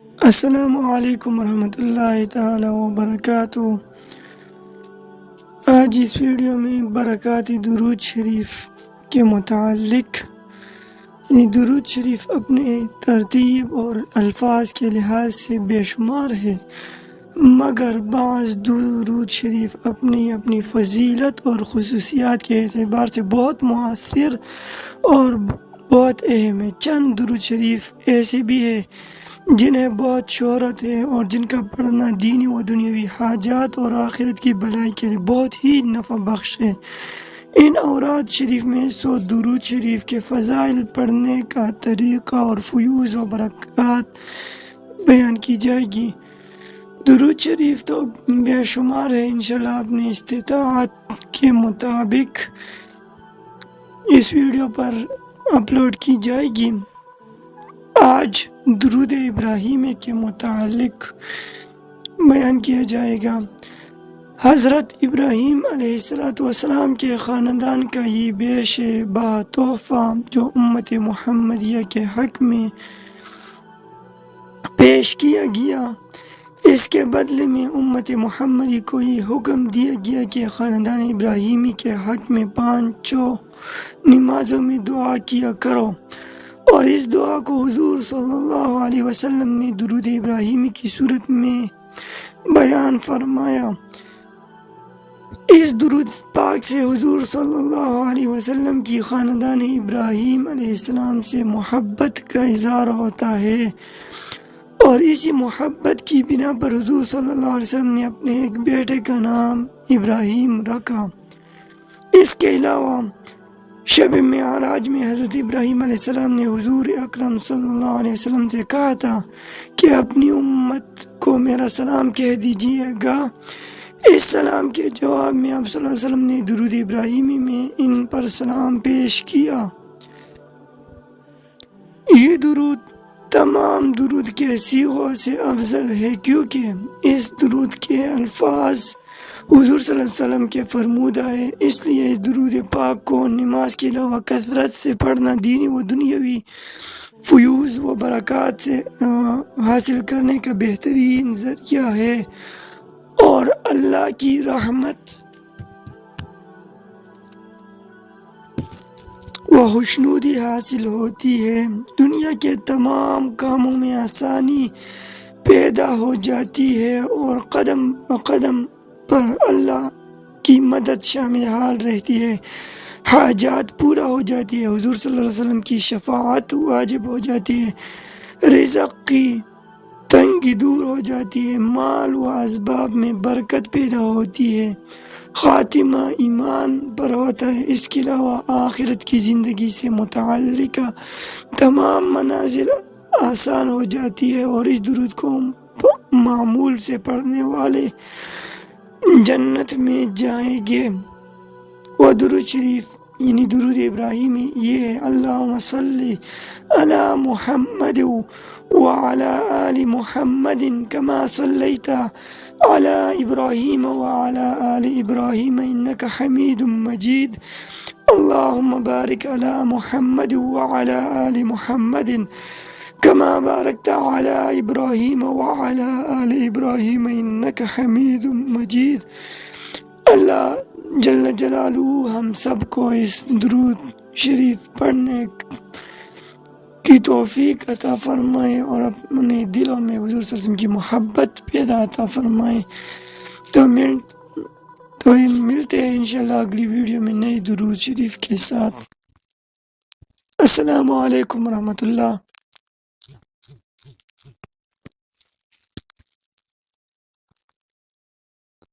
السلام علیکم ورحمۃ اللہ تعالی وبرکاتہ۔ آج اس ویڈیو میں برکات درود شریف کے متعلق، درود شریف اپنے ترتیب اور الفاظ کے لحاظ سے بے شمار ہے، مگر بعض درود شریف اپنی فضیلت اور خصوصیات کے اعتبار سے بہت مؤثر اور بہت اہم ہے۔ چند درود شریف ایسے بھی ہیں جنہیں بہت شہرت ہے اور جن کا پڑھنا دینی و دنیاوی حاجات اور آخرت کی بھلائی کے لیے بہت ہی نفع بخش ہے۔ ان اوراد شریف میں 100 درود شریف کے فضائل، پڑھنے کا طریقہ اور فیوز و برکات بیان کی جائے گی۔ درود شریف تو بے شمار ہے، انشاءاللہ اپنی استطاعت کے مطابق اس ویڈیو پر اپلوڈ کی جائے گی۔ آج درود ابراہیمی کے متعلق بیان کیا جائے گا۔ حضرت ابراہیم علیہ السلام کے خاندان کا یہ بیش بہا تحفہ جو امت محمدیہ کے حق میں پیش کیا گیا، اس کے بدلے میں امت محمدی کو یہ حکم دیا گیا کہ خاندان ابراہیمی کے حق میں 5 نمازوں میں دعا کیا کرو، اور اس دعا کو حضور صلی اللہ علیہ وسلم نے درود ابراہیمی کی صورت میں بیان فرمایا۔ اس درود پاک سے حضور صلی اللہ علیہ وسلم کی خاندان ابراہیم علیہ السلام سے محبت کا اظہار ہوتا ہے، اور اسی محبت کی بنا پر حضور صلی اللہ علیہ وسلم نے اپنے ایک بیٹے کا نام ابراہیم رکھا۔ اس کے علاوہ شب معراج میں حضرت ابراہیم علیہ السلام نے حضور اکرم صلی اللہ علیہ وسلم سے کہا تھا کہ اپنی امت کو میرا سلام کہہ دیجیے گا۔ اس سلام کے جواب میں آپ صلی اللہ علیہ وسلم نے درود ابراہیمی میں ان پر سلام پیش کیا۔ یہ درود تمام درود کے صیغوں سے افضل ہے، کیونکہ اس درود کے الفاظ حضور صلی اللہ علیہ وسلم کے فرمودہ ہے، اس لیے اس درود پاک کو نماز کے علاوہ کثرت سے پڑھنا دینی و دنیاوی فیوز و برکات سے حاصل کرنے کا بہترین ذریعہ ہے، اور اللہ کی رحمت و خوشنودی حاصل ہوتی ہے۔ دنیا کے تمام کاموں میں آسانی پیدا ہو جاتی ہے، اور قدم بقدم پر اللہ کی مدد شامل حال رہتی ہے، حاجات پورا ہو جاتی ہے، حضور صلی اللہ علیہ وسلم کی شفاعت واجب ہو جاتی ہے، رزق کی تنگی دور ہو جاتی ہے، مال و اسباب میں برکت پیدا ہوتی ہے، خاتمہ ایمان پر ہوتا ہے۔ اس کے علاوہ آخرت کی زندگی سے متعلقہ تمام منازل آسان ہو جاتی ہے، اور اس درود کو معمول سے پڑھنے والے جنت میں جائیں گے۔ وہ درود شریف درود ابراہیمی یہ ہے: اللہم صلی علی محمد وعلی آل محمد کما صلیت علی ابراہیم وعلی آل ابراہیم انک حمید مجید، اللہم بارک علی محمد وعلی آل محمد کما بارکت علی ابراہیم وعلی آل ابراہیم انک حمید مجید۔ اللہ جل جلالہ ہم سب کو اس درود شریف پڑھنے کی توفیق عطا فرمائے، اور اپنے دلوں میں حضور صلی اللہ علیہ وسلم کی محبت پیدا عطا فرمائے۔ تو ملتے ہیں انشاءاللہ اگلی ویڈیو میں نئی درود شریف کے ساتھ۔ السلام علیکم ورحمۃ اللہ۔